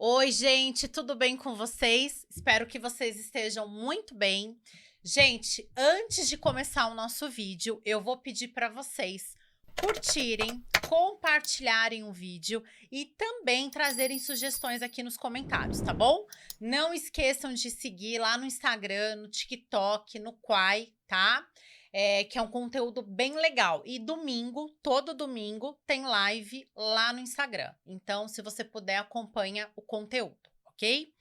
Oi, gente, tudo bem com vocês? Espero que vocês estejam muito bem. Gente, antes de começar o nosso vídeo, eu vou pedir para vocês curtirem, compartilharem o vídeo e também trazerem sugestões aqui nos comentários, tá bom? Não esqueçam de seguir lá no Instagram, no TikTok, no Quai, tá? Que é um conteúdo bem legal. E domingo, todo domingo, tem live lá no Instagram. Então, se você puder, acompanha o conteúdo, ok?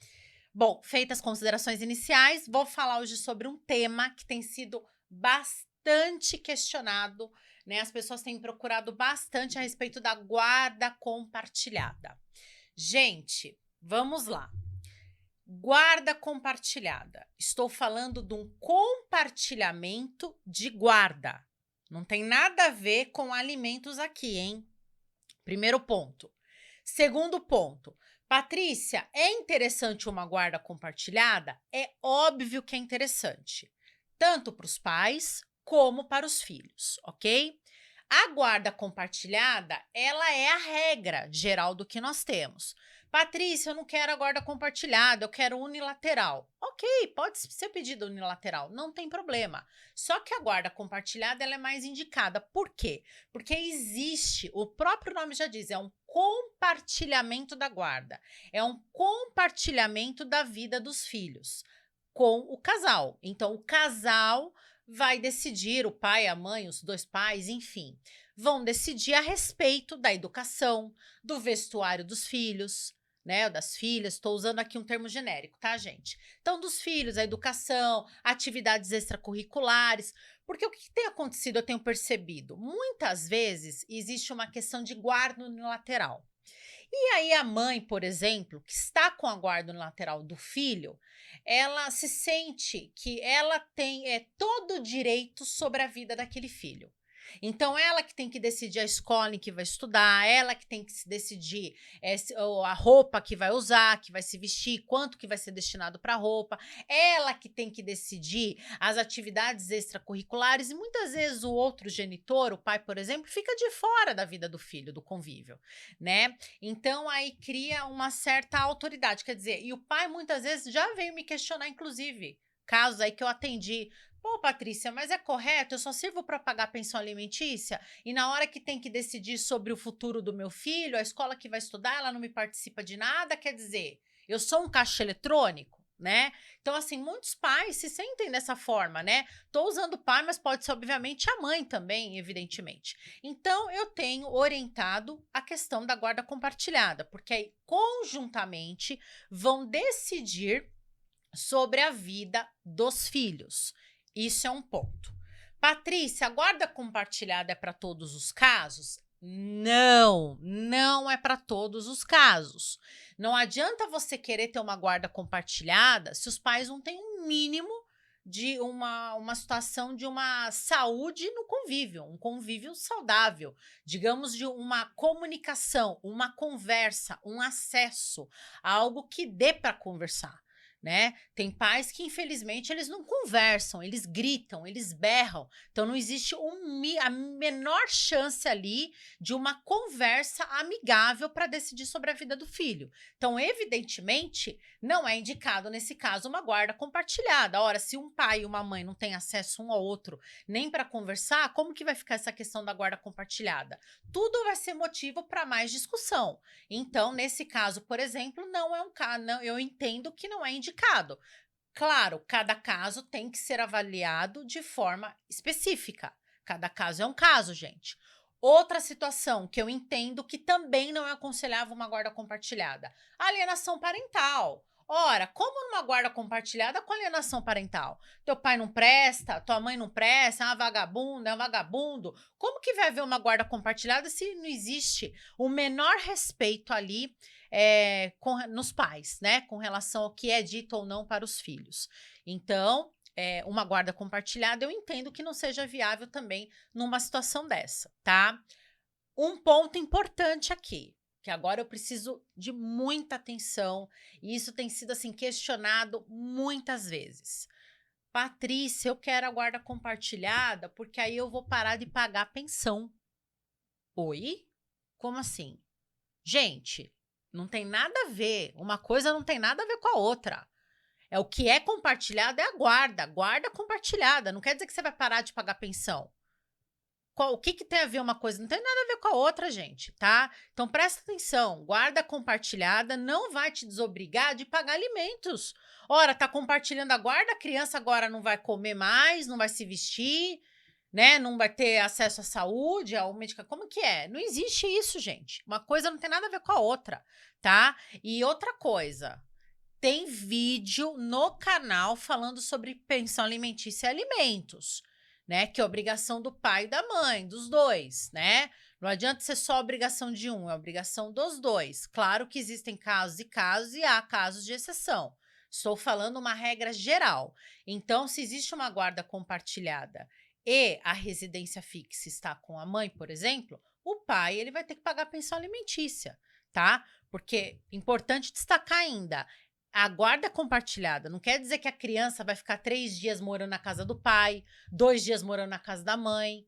Bom, feitas as considerações iniciais, vou falar hoje sobre um tema que tem sido bastante questionado, né? As pessoas têm procurado bastante a respeito da guarda compartilhada. Gente, vamos lá. Guarda compartilhada. Estou falando de um compartilhamento de guarda. Não tem nada a ver com alimentos aqui, hein? Primeiro ponto. Segundo ponto. Patrícia, é interessante uma guarda compartilhada? É óbvio que é interessante. Tanto para os pais como para os filhos, ok? A guarda compartilhada, ela é a regra geral do que nós temos. Patrícia, eu não quero a guarda compartilhada, eu quero unilateral. Ok, pode ser pedido unilateral, não tem problema. Só que a guarda compartilhada ela é mais indicada. Por quê? Porque existe, o próprio nome já diz, é um compartilhamento da guarda. É um compartilhamento da vida dos filhos com o casal. Então, o casal vai decidir, o pai, a mãe, os dois pais, enfim, vão decidir a respeito da educação, do vestuário dos filhos, né, das filhas, estou usando aqui um termo genérico, tá, gente? Então, dos filhos, a educação, atividades extracurriculares, porque o que tem acontecido, eu tenho percebido, muitas vezes existe uma questão de guarda unilateral. E aí a mãe, por exemplo, que está com a guarda unilateral do filho, ela se sente que ela tem todo o direito sobre a vida daquele filho. Então, ela que tem que decidir a escola em que vai estudar, ela que tem que se decidir a roupa que vai usar, que vai se vestir, quanto que vai ser destinado para a roupa, ela que tem que decidir as atividades extracurriculares, e muitas vezes o outro genitor, o pai, por exemplo, fica de fora da vida do filho, do convívio, né? Então, aí cria uma certa autoridade, quer dizer, e o pai muitas vezes já veio me questionar, inclusive, casos aí que eu atendi. Pô, Patrícia, mas é correto? Eu só sirvo para pagar pensão alimentícia? E na hora que tem que decidir sobre o futuro do meu filho, a escola que vai estudar, ela não me participa de nada? Quer dizer, eu sou um caixa eletrônico? Né? Então, assim, muitos pais se sentem dessa forma, né? Tô usando o pai, mas pode ser, obviamente, a mãe também, evidentemente. Então, eu tenho orientado a questão da guarda compartilhada, porque aí, conjuntamente, vão decidir sobre a vida dos filhos. Isso é um ponto. Patrícia, a guarda compartilhada é para todos os casos? Não, não é para todos os casos. Não adianta você querer ter uma guarda compartilhada se os pais não têm um mínimo de uma situação de uma saúde no convívio, um convívio saudável, digamos, de uma comunicação, uma conversa, um acesso a algo que dê para conversar. Né? Tem pais que, infelizmente, eles não conversam, eles gritam, eles berram. Então, não existe a menor chance ali de uma conversa amigável para decidir sobre a vida do filho. Então, evidentemente, não é indicado, nesse caso, uma guarda compartilhada. Ora, se um pai e uma mãe não têm acesso um ao outro nem para conversar, como que vai ficar essa questão da guarda compartilhada? Tudo vai ser motivo para mais discussão. Então, nesse caso, por exemplo, não é um caso, eu entendo que não é indicado. Claro, cada caso tem que ser avaliado de forma específica. Cada caso é um caso, gente. Outra situação que eu entendo que também não é aconselhável uma guarda compartilhada: alienação parental. Ora, como numa guarda compartilhada com alienação parental? Teu pai não presta, tua mãe não presta, é uma vagabunda, é um vagabundo. Como que vai haver uma guarda compartilhada se não existe o menor respeito ali nos pais, né? Com relação ao que é dito ou não para os filhos. Então, uma guarda compartilhada, eu entendo que não seja viável também numa situação dessa, tá? Um ponto importante aqui, que agora eu preciso de muita atenção, e isso tem sido assim questionado muitas vezes. Patrícia, eu quero a guarda compartilhada porque aí eu vou parar de pagar pensão. Oi? Como assim? Gente, Não tem nada a ver. Uma coisa não tem nada a ver com a outra. É o que é compartilhado é a guarda compartilhada. Não quer dizer que você vai parar de pagar pensão. O que tem a ver uma coisa? Não tem nada a ver com a outra, gente, tá? Então presta atenção, guarda compartilhada não vai te desobrigar de pagar alimentos. Ora, tá compartilhando a guarda, a criança agora não vai comer mais, não vai se vestir, né? Não vai ter acesso à saúde, ao medicamento. Como que é? Não existe isso, gente. Uma coisa não tem nada a ver com a outra, tá? E outra coisa, tem vídeo no canal falando sobre pensão alimentícia e alimentos, né? Que é obrigação do pai e da mãe, dos dois, né? Não adianta ser só obrigação de um, é obrigação dos dois. Claro que existem casos e casos e há casos de exceção. Estou falando uma regra geral. Então, se existe uma guarda compartilhada e a residência fixa está com a mãe, por exemplo, o pai ele vai ter que pagar pensão alimentícia, tá? Porque importante destacar ainda, a guarda compartilhada não quer dizer que a criança vai ficar 3 dias morando na casa do pai, 2 dias morando na casa da mãe,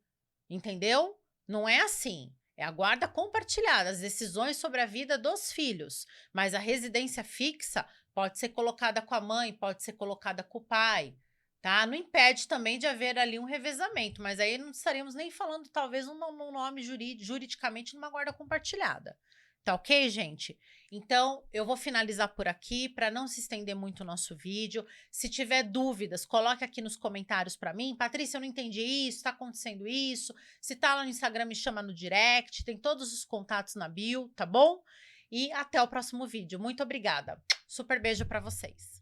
entendeu? Não é assim. É a guarda compartilhada, as decisões sobre a vida dos filhos. Mas a residência fixa pode ser colocada com a mãe, pode ser colocada com o pai, tá? Não impede também de haver ali um revezamento, mas aí não estaríamos nem falando, talvez, num nome juridicamente numa guarda compartilhada. Tá ok, gente? Então, eu vou finalizar por aqui para não se estender muito o nosso vídeo. Se tiver dúvidas, coloque aqui nos comentários para mim. Patrícia, eu não entendi isso, tá acontecendo isso. Se tá lá no Instagram, me chama no direct. Tem todos os contatos na bio, tá bom? E até o próximo vídeo. Muito obrigada. Super beijo para vocês.